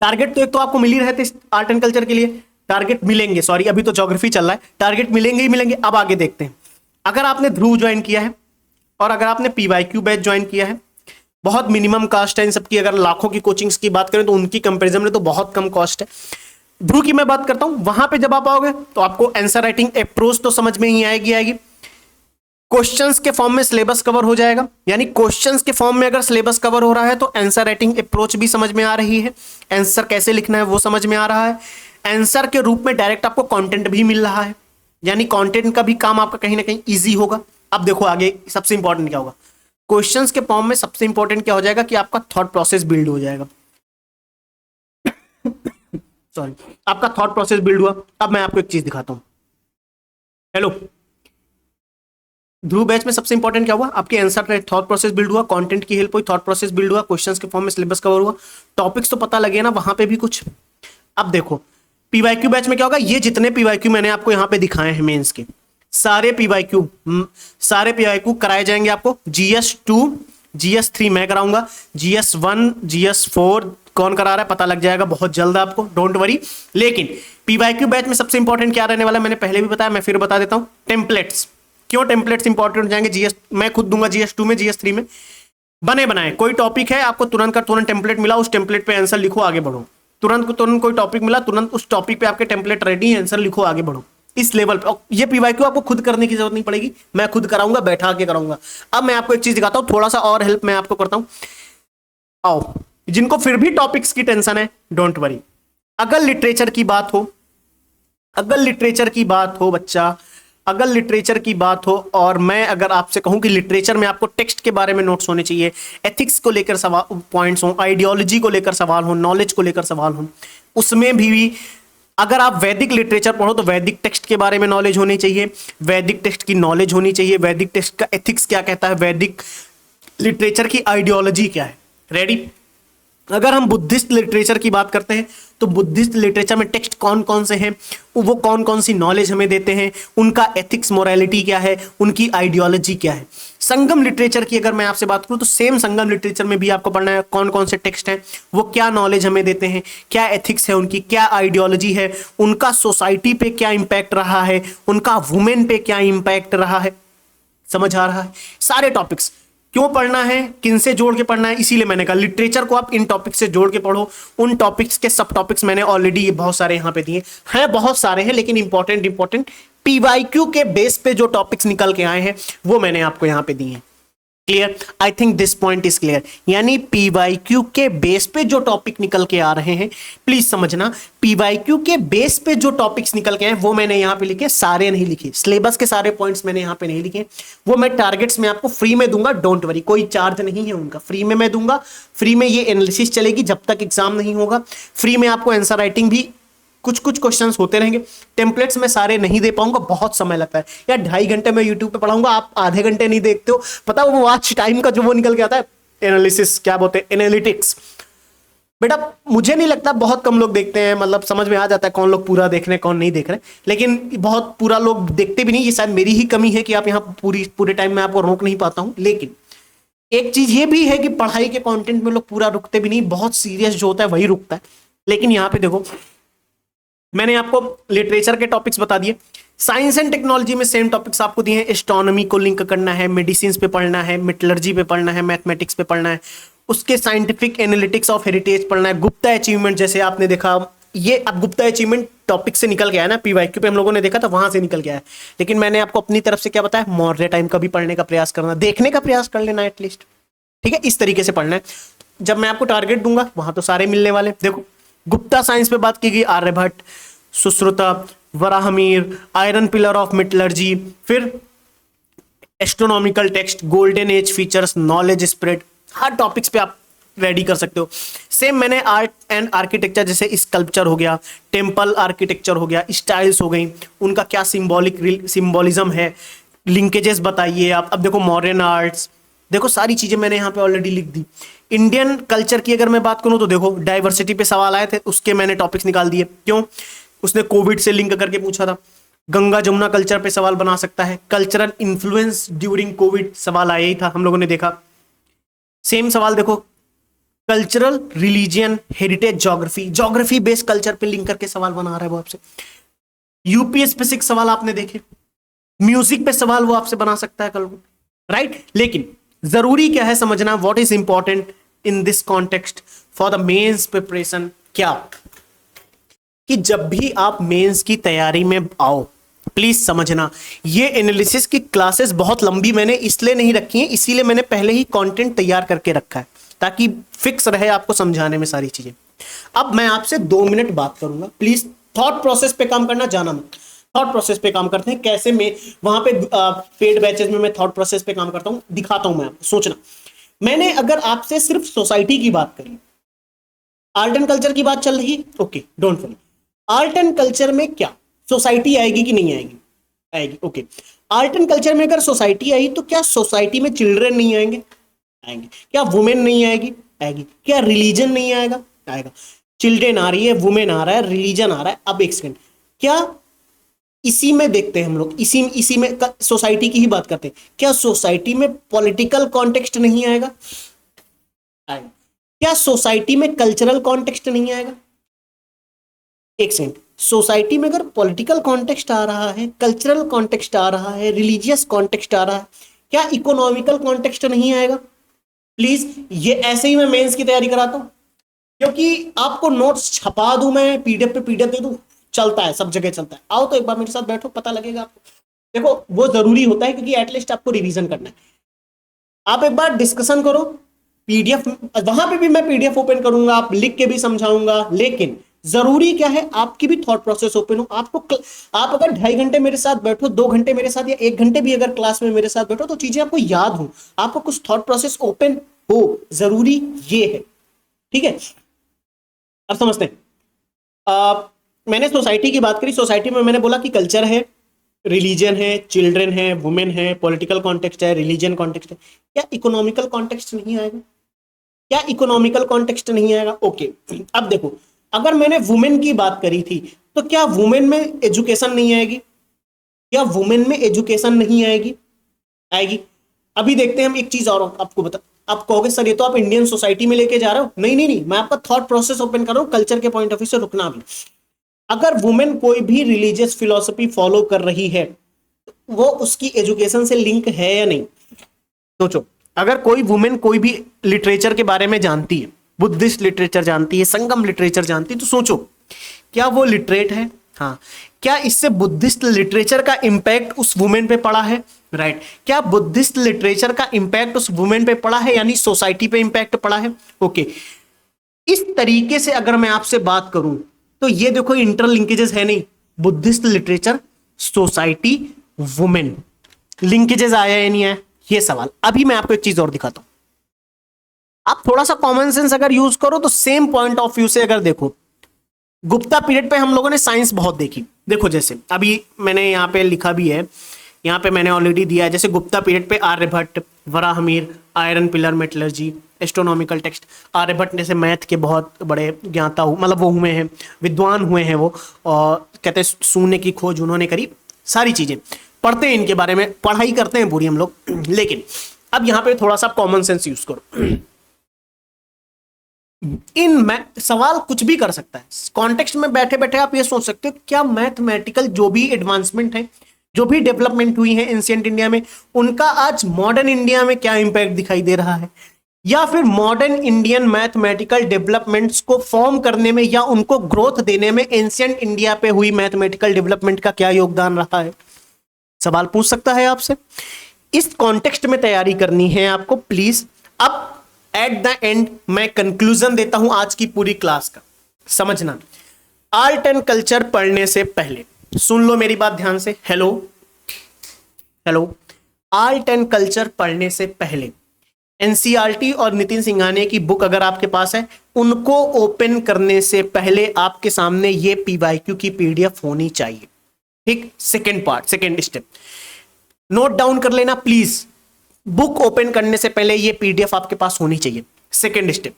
टारगेट तो एक तो आपको मिल ही रहते आर्ट एंड कल्चर के लिए, टारगेट मिलेंगे, सॉरी अभी तो ज्योग्राफी चल रहा है, टारगेट मिलेंगे ही मिलेंगे। अब आगे देखते हैं, अगर आपने ध्रुव ज्वाइन किया है और अगर आपने पीवाईक्यू बैच ज्वाइन किया है, बहुत मिनिमम कॉस्ट है इन सबकी, अगर लाखों की कोचिंग्स की बात करें तो उनकी कंपैरिजन में तो बहुत कम कॉस्ट है। ध्रुव की मैं बात करता हूं, वहां पे जब आप आओगे तो आपको आंसर राइटिंग अप्रोच तो समझ में ही आएगी, क्वेश्चंस के फॉर्म में सिलेबस कवर हो जाएगा, यानी क्वेश्चंस के फॉर्म में अगर सिलेबस कवर हो रहा है तो आंसर राइटिंग अप्रोच भी समझ में आ रही है, आंसर कैसे लिखना है वो समझ में आ रहा है, आंसर के रूप में डायरेक्ट आपको कंटेंट भी मिल रहा है, यानी कंटेंट का भी काम आपका कहीं ना कहीं इजी होगा। अब देखो आगे सबसे इंपॉर्टेंट क्या होगा, क्वेश्चंस के फॉर्म में सबसे इंपॉर्टेंट क्या हो जाएगा कि आपका थॉट प्रोसेस बिल्ड हो जाएगा। सॉरी, आपका थॉट प्रोसेस बिल्ड हुआ। अब मैं आपको एक चीज दिखाता हूं, हेलो, ध्रुव बैच में सबसे इंपॉर्टेंट क्या हुआ, आपके आंसर थॉट प्रोसेस बिल्ड हुआ, कंटेंट की हेल्प हुई, थॉट प्रोसेस बिल्ड हुआ, क्वेश्चंस के फॉर्म में सिलेबस कवर हुआ, टॉपिक्स तो पता लगे ना वहां पे भी कुछ। अब देखो पीवाईक्यू बैच में क्या होगा, ये जितने पीवाईक्यू मैंने आपको यहां पे दिखाए हैं मेंस के, सारे पीवाईक्यू कराए जाएंगे आपको। GS2 GS3 मैं कराऊंगा, GS1 GS4 कौन करा रहा है पता लग जाएगा बहुत जल्द आपको, डोंट वरी। लेकिन पीवाईक्यू बैच में सबसे इंपॉर्टेंट क्या रहने वाला है, मैंने पहले भी बताया, मैं फिर बता देता हूं, टेम्पलेट्स। क्यों टेम्पलेट्स इंपॉर्टेंट हो जाएंगे, मैं खुद दूंगा GS2 में, GS3 में। बने बनाए कोई टॉपिक है, आपको तुरंत का तुरंत टेम्पलेट मिला, उस टेम्पलेट पे आंसर लिखो, आगे बढ़ो। तुरंत को तुरंत कोई टॉपिक मिला, तुरंत उस टॉपिक पे आपके टेम्पलेट रेडी है, आंसर लिखो, आगे बढ़ो, इस लेवल पे। ये पीवाईक्यू आपको खुद करने की जरूरत नहीं पड़ेगी, मैं खुद कराऊंगा, बैठा के कराऊंगा। अब मैं आपको एक चीज दिखाता हूं, थोड़ा सा और हेल्प मैं आपको करता हूं। आओ, जिनको फिर भी टॉपिक्स की टेंशन है, डोंट वरी, अगर लिटरेचर की बात हो, बच्चा, अगर लिटरेचर की बात हो और मैं अगर आपसे कहूं कि लिटरेचर में आपको टेक्स्ट के बारे में नोट्स होने चाहिए, एथिक्स को लेकर सवाल पॉइंट्स हो, आइडियोलॉजी को लेकर सवाल हो, नॉलेज को लेकर सवाल हो, उसमें भी अगर आप वैदिक लिटरेचर पढ़ो तो वैदिक टेक्स्ट के बारे में नॉलेज होनी चाहिए, वैदिक टेक्स्ट की नॉलेज होनी चाहिए, वैदिक टेक्स्ट का एथिक्स क्या कहता है, वैदिक लिटरेचर की आइडियोलॉजी क्या है। रेडी? अगर हम बुद्धिस्ट लिटरेचर की बात करते हैं तो बुद्धिस्ट लिटरेचर में टेक्स्ट कौन कौन से हैं, वो कौन कौन सी नॉलेज हमें देते हैं, उनका एथिक्स मोरालिटी क्या है, उनकी आइडियोलॉजी क्या है। संगम लिटरेचर की अगर मैं आपसे बात करूं तो सेम संगम लिटरेचर में भी आपको पढ़ना है कौन कौन से टेक्स्ट हैं, वो क्या नॉलेज हमें देते हैं, क्या एथिक्स है उनकी, क्या आइडियोलॉजी है, उनका सोसाइटी पे क्या इंपैक्ट रहा है, उनका वुमेन पे क्या इंपैक्ट रहा है। समझ आ रहा है? सारे टॉपिक्स क्यों पढ़ना है, किन से जोड़ के पढ़ना है, इसीलिए मैंने कहा लिटरेचर को आप इन टॉपिक्स से जोड़ के पढ़ो। उन टॉपिक्स के सब टॉपिक्स मैंने ऑलरेडी बहुत सारे यहां पे दिए हैं, बहुत सारे हैं, लेकिन इंपॉर्टेंट पीवाईक्यू के बेस पे जो टॉपिक्स निकल के आए हैं वो मैंने आपको यहां पे दिए हैं। Clear? I think this point is clear. यानी पीवाईक्यू के बेस पे जो टॉपिक निकल के आ रहे हैं, प्लीज समझना, पीवाईक्यू के बेस पे जो टॉपिक्स निकल के आए वो मैंने यहां पे लिखे, सारे नहीं लिखे, सिलेबस के सारे पॉइंट्स मैंने यहां पे नहीं लिखे, वो मैं टारगेट्स में आपको फ्री में दूंगा, डोंट वरी, कोई चार्ज नहीं है उनका, फ्री में मैं दूंगा। फ्री में ये एनालिसिस चलेगी जब तक एग्जाम नहीं होगा, फ्री में आपको आंसर राइटिंग भी कुछ कुछ क्वेश्चंस होते रहेंगे। टेम्पलेट्स में सारे नहीं दे पाऊंगा, बहुत समय लगता है यार, 2.5 घंटे में यूट्यूब पे पढ़ाऊंगा, आप आधे घंटे नहीं देखते हो, पता वो वॉच टाइम का जो वो निकल के आता है एनालिसिस, क्या बोलते हैं, एनालिटिक्स। बेटा मुझे नहीं लगता, बहुत कम लोग देखते हैं, मतलब समझ में आ जाता है कौन लोग पूरा देख रहे हैं कौन नहीं देख रहे हैं, लेकिन बहुत पूरा लोग देखते भी नहीं। ये शायद मेरी ही कमी है कि आप यहाँ पूरे टाइम में आपको रोक नहीं पाता हूं। लेकिन एक चीज ये भी है कि पढ़ाई के कंटेंट में लोग पूरा रुकते भी नहीं, बहुत सीरियस जो होता है वही रुकता है। लेकिन यहाँ पे देखो, मैंने आपको लिटरेचर के टॉपिक्स बता दिए, साइंस एंड टेक्नोलॉजी में सेम टॉपिक्स आपको दिए हैं, एस्ट्रोनॉमी को लिंक करना है, मेडिसिन पे पढ़ना है, मेटलर्जी पे पढ़ना है, मैथमेटिक्स पे पढ़ना है, उसके साइंटिफिक एनालिटिक्स ऑफ हेरिटेज पढ़ना है, गुप्ता अचीवमेंट जैसे आपने देखा, ये अब गुप्ता अचीवमेंट टॉपिक से निकल गया है ना, पीवाईक्यू पे हम लोगों ने देखा था, वहां से निकल गया है। लेकिन मैंने आपको अपनी तरफ से क्या बताया, मौर्य टाइम का भी पढ़ने का प्रयास करना, देखने का प्रयास कर लेना एटलीस्ट, ठीक है, इस तरीके से पढ़ना है। जब मैं आपको टारगेट दूंगा वहां तो सारे मिलने वाले। देखो गुप्ता साइंस पे बात की गई, Aryabhatta, Sushruta, Varahamihira, iron pillar of metallurgy, फिर astronomical text, golden age features, knowledge spread, हर टॉपिक्स पे आप रेडी कर सकते हो। सेम मैंने आर्ट एंड आर्किटेक्चर जैसे स्कल्पचर हो गया, टेम्पल आर्किटेक्चर हो गया, स्टाइल्स हो गई, उनका क्या सिंबॉलिज्म है, लिंकेजेस बताइए आप। अब देखो मॉडर्न आर्ट्स, देखो सारी चीजें मैंने यहाँ पे ऑलरेडी लिख दी। इंडियन कल्चर की अगर मैं बात करूँ तो देखो डाइवर्सिटी पे सवाल आए थे, उसके मैंने टॉपिक्स निकाल दिए। क्यों? उसने कोविड से लिंक करके पूछा था। गंगा जमुना कल्चर पे सवाल बना सकता है, कल्चरल इन्फ्लुएंस ड्यूरिंग कोविड सवाल आया ही था, हम लोगों ने देखा। सेम सवाल देखो cultural, religion, heritage, geography based culture पे लिंक करके सवाल बना रहा है वो आपसे। यूपी स्पेसिफिक सवाल आपने देखे, म्यूजिक पे सवाल वो आपसे बना सकता है कल को, राइट। लेकिन जरूरी क्या है समझना, what is important in this context for the mains preparation, क्या कि जब भी आप मेंस की तैयारी में आओ, प्लीज समझना, ये एनालिसिस की क्लासेस बहुत लंबी मैंने इसलिए नहीं रखी है, इसीलिए मैंने पहले ही कंटेंट तैयार करके रखा है ताकि फिक्स रहे आपको समझाने में सारी चीजें। अब मैं आपसे 2 मिनट बात करूंगा, प्लीज थॉट प्रोसेस पे काम करना, जाना मत। थॉट प्रोसेस पे काम करते हैं, कैसे मैं वहां पे पेड बैचेस में मैं थॉट प्रोसेस पे काम करता हूं, दिखाता हूं मैं आपको। सोचना, मैंने अगर आपसे सिर्फ सोसाइटी की बात करी, आर्ट एंड कल्चर की बात चल रही है, okay don't worry, art and culture में क्या सोसाइटी आएगी कि नहीं आएगी? आएगी, ओके। आर्ट एंड कल्चर में अगर सोसाइटी आई तो क्या सोसाइटी में चिल्ड्रन नहीं आएंगे? आएंगे। क्या वुमेन नहीं आएगी? आएगी। क्या रिलीजन नहीं आएगा? आएगा। चिल्ड्रन आ रही है, वुमेन आ रहा है, रिलीजन आ रहा है। अब एक सेकंड, क्या इसी में देखते हैं हम लोग, इसी में सोसाइटी की ही बात करते हैं, क्या सोसाइटी में पॉलिटिकल कॉन्टेक्स्ट नहीं आएगा? आएगा। क्या सोसाइटी में कल्चरल कॉन्टेक्स्ट नहीं आएगा? एक सेकंड, सोसाइटी में अगर पॉलिटिकल कॉन्टेक्स्ट आ रहा है, कल्चरल कॉन्टेक्स्ट आ रहा है, रिलीजियस कॉन्टेक्स्ट आ रहा है, क्या इकोनॉमिकल कॉन्टेक्स्ट नहीं आएगा? प्लीज, ये ऐसे ही मैं मेंस की तैयारी कराता हूं, क्योंकि आपको नोट्स छपा दूं मैं, पीडीएफ पे पीडीएफ दे दूं, चलता है, सब जगह चलता है। आओ तो एक बार मेरे साथ बैठो, पता लगेगा आपको। देखो वो जरूरी होता है क्योंकि एटलीस्ट आपको रिवीजन करना है। आप एक बार डिस्कशन करो, पीडीएफ वहां पे भी मैं पीडीएफ ओपन करूंगा, आप लिख के भी समझाऊंगा, लेकिन जरूरी क्या है, आपकी भी थॉट प्रोसेस ओपन हो। आप अगर 2.5 घंटे मेरे साथ बैठो, 2 घंटे मेरे साथ, या 1 घंटे भी अगर क्लास में मेरे साथ बैठो, तो चीजें आपको याद हो, आपको कुछ थॉट प्रोसेस ओपन हो, जरूरी ये है। ठीक है, अब समझते हैं। मैंने सोसाइटी की बात करी, सोसाइटी में मैंने बोला कि कल्चर है, रिलीजन है, चिल्ड्रन है, वुमेन है, पॉलिटिकल कॉन्टेक्स्ट है, रिलीजन कॉन्टेक्स्ट है। क्या इकोनॉमिकल कॉन्टेक्स्ट नहीं आएगा? क्या इकोनॉमिकल कॉन्टेक्स्ट नहीं आएगा? ओके, अब देखो, अगर मैंने वुमेन की बात करी थी, तो क्या वुमेन में एजुकेशन नहीं आएगी? क्या वुमेन में एजुकेशन नहीं आएगी? आएगी। अभी देखते हैं हम एक चीज और आपको बता, आप कहोगे सर ये तो आप इंडियन सोसाइटी में लेके जा रहे हो। नहीं नहीं नहीं, मैं आपका थॉट प्रोसेस ओपन कर रहा हूं, कल्चर के पॉइंट ऑफ व्यू से रुकना भी। अगर वुमेन कोई भी रिलीजियस फिलॉसफी फॉलो कर रही है, तो वो उसकी एजुकेशन से लिंक है या नहीं? सोचो, अगर कोई वुमेन कोई भी लिटरेचर के बारे में जानती है, बुद्धिस्ट लिटरेचर जानती है, संगम लिटरेचर जानती है, तो सोचो क्या वो लिटरेट है? हाँ। क्या इससे बुद्धिस्ट लिटरेचर का इंपैक्ट उस वुमेन पे पड़ा है? राइट। क्या बुद्धिस्ट लिटरेचर का इंपैक्ट उस वुमेन पे पड़ा है, यानी सोसाइटी पे इंपैक्ट पड़ा है? ओके, इस तरीके से अगर मैं आपसे बात करूं, तो ये देखो इंटरलिंकेजेस है नहीं, Buddhist literature, society, women, linkages आया या नहीं आया, ये सवाल। अभी मैं आपको एक चीज और दिखाता हूं, आप थोड़ा सा कॉमन सेंस अगर यूज करो, तो सेम पॉइंट ऑफ व्यू से अगर देखो, गुप्ता पीरियड पे हम लोगों ने साइंस बहुत देखी। देखो जैसे अभी मैंने यहाँ पे लिखा भी है, यहाँ पे मैंने ऑलरेडी दिया है, जैसे गुप्ता पीरियड पे Aryabhatta, Varahamihira, iron pillar metallurgy, astronomical text. Aryabhatta जैसे मैथ के बहुत बड़े ज्ञाता हो, मतलब वो हुए हैं, विद्वान हुए हैं वो, और कहते हैं शून्य की खोज उन्होंने करी। सारी चीजें पढ़ते हैं, इनके बारे में पढ़ाई करते हैं पूरी हम लोग। लेकिन अब यहाँ पे थोड़ा सा कॉमन सेंस यूज करो। सवाल कुछ भी कर सकता है, कॉन्टेक्स्ट में बैठे बैठे आप ये सोच सकते हो, क्या मैथमेटिकल जो भी एडवांसमेंट है, जो भी डेवलपमेंट हुई है एंशिएंट इंडिया में, उनका आज मॉडर्न इंडिया में क्या इंपैक्ट दिखाई दे रहा है? या फिर मॉडर्न इंडियन मैथमेटिकल डेवलपमेंट्स को फॉर्म करने में या उनको ग्रोथ देने में एंशिएंट इंडिया पे हुई मैथमेटिकल डेवलपमेंट का क्या योगदान रहा है? सवाल पूछ सकता है आपसे। इस कॉन्टेक्स्ट में तैयारी करनी है आपको प्लीज। अब एट द एंड मैं कंक्लूजन देता हूं आज की पूरी क्लास का, समझना। आर्ट एंड कल्चर पढ़ने से पहले सुन लो मेरी बात ध्यान से। Hello hello, art and culture पढ़ने से पहले एनसीईआरटी और नितिन सिंघानिया की बुक अगर आपके पास है, उनको ओपन करने से पहले आपके सामने ये पीवाईक्यू की पीडीएफ होनी चाहिए। ठीक, second part, second step note down कर लेना प्लीज। बुक ओपन करने से पहले ये पीडीएफ आपके पास होनी चाहिए। सेकेंड स्टेप,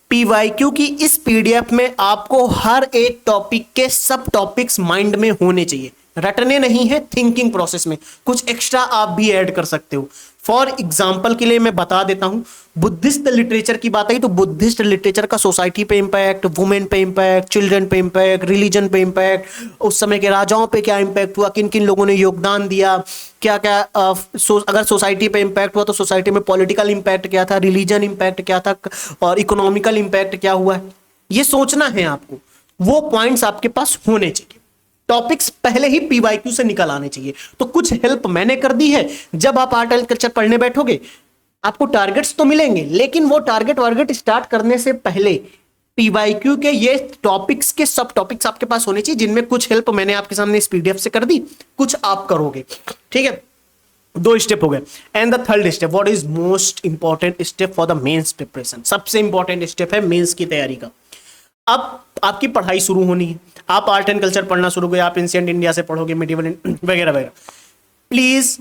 पीवाईक्यू की इस पीडीएफ में आपको हर एक टॉपिक के सब टॉपिक्स माइंड में होने चाहिए, रटने नहीं है, थिंकिंग प्रोसेस में कुछ एक्स्ट्रा आप भी ऐड कर सकते हो। फॉर एग्जाम्पल के लिए मैं बता देता हूं, बुद्धिस्ट लिटरेचर की बात आई तो बुद्धिस्ट लिटरेचर का सोसाइटी पे इंपैक्ट, वुमेन पे इंपैक्ट, चिल्ड्रन पे इंपैक्ट, रिलीजन पे इंपैक्ट, उस समय के राजाओं पे क्या इंपैक्ट हुआ, किन किन लोगों ने योगदान दिया, क्या क्या अगर सोसाइटी पे इंपैक्ट हुआ तो सोसाइटी में पॉलिटिकल इंपैक्ट क्या था, रिलीजन इंपैक्ट क्या था, और इकोनॉमिकल इंपैक्ट क्या हुआ है, ये सोचना है आपको। वो पॉइंट्स आपके पास होने चाहिए, टॉपिक्स पहले ही पीवाईक्यू से निकल आने चाहिए। तो कुछ हेल्प मैंने कर दी है। जब आप आर्ट एंड कल्चर पढ़ने बैठोगे, आपको टारगेट्स तो मिलेंगे, लेकिन वो टारगेट स्टार्ट करने से पहले पीवाईक्यू के ये टॉपिक्स के सब टॉपिक्स आपके पास होने चाहिए, जिनमें कुछ हेल्प मैंने आपके सामने इस पीडीएफ से कर दी, कुछ आप करोगे। ठीक है, 2 स्टेप हो गए। And the third step, what is most important step for the mains preparation, सबसे इंपॉर्टेंट स्टेप है मेंस की तैयारी का। अब आपकी पढ़ाई शुरू होनी है, आप आर्ट एंड कल्चर पढ़ना शुरू करें, आप एंशिएंट इंडिया से पढ़ोगे, मिडिवल वगैरह वगैरह। प्लीज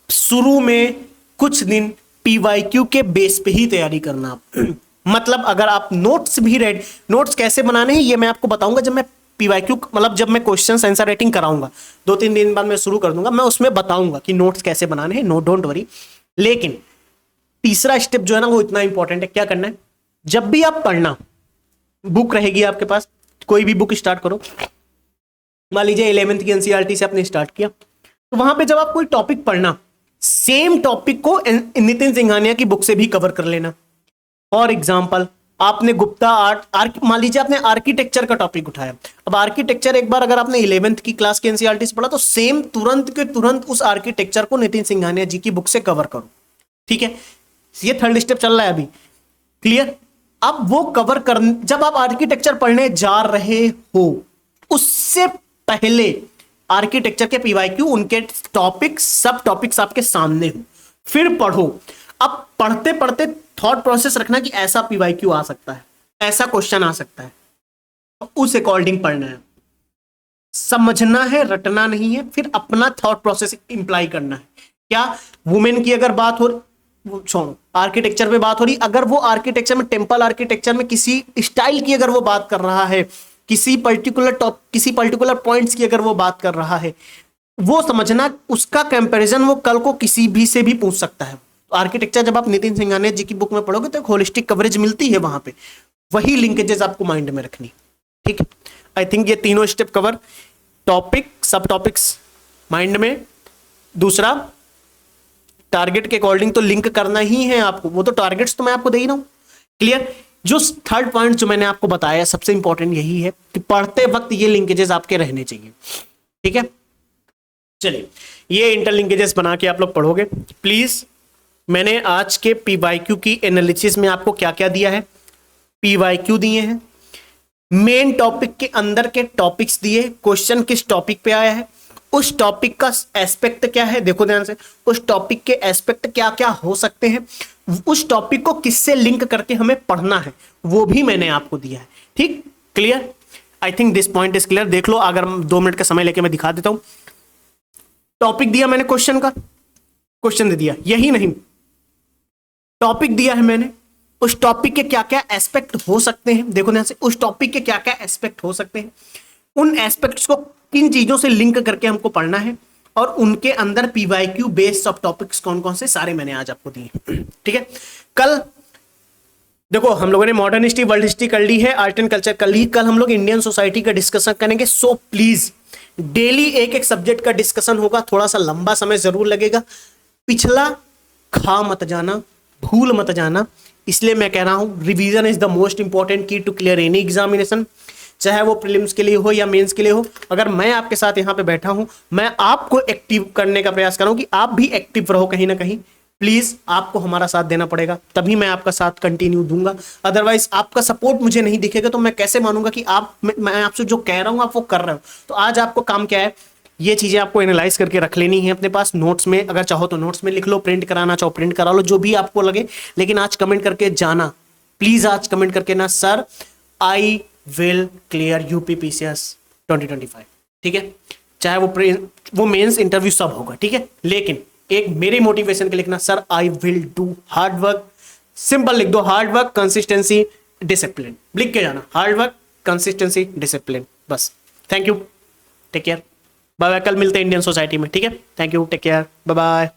शुरू में कुछ दिन पीवाईक्यू के बेस पे ही तैयारी करना। मतलब अगर आप नोट्स भी नोट्स कैसे बनाने हैं ये मैं आपको बताऊंगा जब मैं पीवाईक्यू, मतलब जब मैं क्वेश्चन आंसर राइटिंग कराऊंगा 2-3 दिन बाद मैं शुरू कर दूंगा, मैं उसमें बताऊंगा कि नोट्स कैसे बनाने हैं, नो डोंट वरी। लेकिन तीसरा स्टेप जो है ना वो इतना इंपॉर्टेंट है। क्या करना है, जब भी आप पढ़ना, बुक रहेगी आपके पास, कोई भी बुक स्टार्ट करो, मान लीजिए 11th की एनसीईआरटी से आपने स्टार्ट किया, तो वहां पे जब आप कोई टॉपिक पढ़ना, सेम टॉपिक को नितिन सिंघानिया की बुक से भी कवर कर लेना। फॉर एग्जाम्पल आपने गुप्ता आर्ट, मान लीजिए आपने आर्किटेक्चर का टॉपिक उठाया, अब आर्किटेक्चर एक बार अगर आपने 11th की क्लास के एनसीईआरटी से पढ़ा, तो सेम तुरंत के तुरंत उस आर्किटेक्चर को नितिन सिंघानिया जी की बुक से कवर करो। ठीक है, ये थर्ड स्टेप चल रहा है अभी, क्लियर? अब वो कवर कर, जब आप आर्किटेक्चर पढ़ने जा रहे हो उससे पहले आर्किटेक्चर के पीवाईक्यू, उनके टॉपिक्स, सब टॉपिक्स आपके सामने हो, फिर पढ़ो। अब पढ़ते पढ़ते थॉट प्रोसेस रखना कि ऐसा पीवाईक्यू आ सकता है, ऐसा क्वेश्चन आ सकता है, उस अकॉर्डिंग पढ़ना है, समझना है, रटना नहीं है, फिर अपना थॉट प्रोसेस इंप्लाई करना है। क्या वुमेन की अगर बात हो, आर्किटेक्चर पे बात हो रही, अगर वो आर्किटेक्चर में, टेम्पल आर्किटेक्चर में किसी स्टाइल की अगर वो बात कर रहा है, किसी पर्टिकुलर पॉइंट्स की अगर वो बात कर रहा है, वो समझना, उसका कंपैरिजन वो कल को किसी भी से भी पूछ सकता है। आर्किटेक्चर जब आप नितिन सिंघानिया जी की बुक में पढ़ोगे तो एक होलिस्टिक कवरेज मिलती है वहां पे, वही लिंकेजेस आपको माइंड में रखनी। ठीक है, आई थिंक ये तीनों स्टेप कवर, टॉपिक, सब टॉपिक्स माइंड में, दूसरा टारगेट के अकॉर्डिंग तो लिंक करना ही है आपको, वो तो टारगेट्स तो मैं आपको दे ही रहा हूं। क्लियर? जो थर्ड पॉइंट जो मैंने आपको बताया सबसे इंपॉर्टेंट यही है कि पढ़ते वक्त ये लिंकेजेस आपके रहने चाहिए। ठीक है, चलिए ये इंटरलिंकेजेस बना के आप लोग पढ़ोगे प्लीज। मैंने आज के पीवाईक्यू की एनालिसिस में आपको क्या क्या दिया है, पीवाईक्यू दिए हैं, मेन टॉपिक के अंदर के टॉपिक्स दिए, क्वेश्चन किस टॉपिक पे आया है, उस टॉपिक का एस्पेक्ट क्या है, देखो ध्यान से, उस टॉपिक के एस्पेक्ट क्या क्या हो सकते हैं, उस टॉपिक को किससे लिंक करके हमें पढ़ना है, वो भी मैंने आपको दिया है। ठीक, clear? I think this point is clear. देख लो, अगर 2 मिनट का समय लेके मैं दिखा देता हूं। टॉपिक दिया मैंने, क्वेश्चन का, क्वेश्चन दे दिया, यही नहीं, टॉपिक दिया है मैंने, उस टॉपिक के क्या क्या एस्पेक्ट हो सकते हैं, देखो ध्यान से, उस टॉपिक के क्या क्या एस्पेक्ट हो सकते हैं, उन एस्पेक्ट्स को किन चीजों से लिंक करके हमको पढ़ना है, और उनके अंदर पीवाईक्यू बेस्ड सब टॉपिक्स कौन कौन से, सारे मैंने आज आपको दिए। ठीक है, कल देखो हम लोगों ने मॉडर्न हिस्ट्री, वर्ल्ड हिस्ट्री कर ली है, आर्ट एंड कल्चर कर ली, कल हम लोग इंडियन सोसाइटी का डिस्कशन करेंगे। सो प्लीज डेली एक एक सब्जेक्ट का डिस्कशन होगा, थोड़ा सा लंबा समय जरूर लगेगा, पिछला खा मत जाना, भूल मत जाना, इसलिए मैं कह रहा हूं revision is the most important की टू क्लियर एनी एग्जामिनेशन, चाहे वो प्रीलिम्स के लिए हो या मेंस के लिए हो। अगर मैं आपके साथ यहाँ पे बैठा हूं, मैं आपको एक्टिव करने का प्रयास कर रहा हूं कि आप भी एक्टिव रहो कहीं ना कहीं। प्लीज आपको हमारा साथ देना पड़ेगा, तभी मैं आपका साथ कंटिन्यू दूंगा, अदरवाइज आपका सपोर्ट मुझे नहीं दिखेगा तो मैं कैसे मानूंगा कि आप, मैं आपसे जो कह रहा हूं आप वो कर रहे हो। तो आज आपको काम क्या है, ये चीजें आपको एनालाइज करके रख लेनी है अपने पास, नोट्स में, अगर चाहो तो नोट्स में लिख लो, प्रिंट कराना चाहो प्रिंट करा लो, जो भी आपको लगे, लेकिन आज कमेंट करके जाना, प्लीज आज कमेंट करके ना, sir I will clear UPPCS 2025। ठीक है, चाहे वो मेंस इंटरव्यू सब होगा, ठीक है, लेकिन एक मेरे मोटिवेशन के लिखना, sir I will do hard work, simple लिख दो, हार्ड वर्क, कंसिस्टेंसी, डिसिप्लिन, लिख के जाना, हार्ड वर्क, कंसिस्टेंसी, डिसिप्लिन, बस। Thank you, take care, bye bye, कल मिलते हैं इंडियन सोसाइटी में। ठीक है, thank you, take care, bye bye.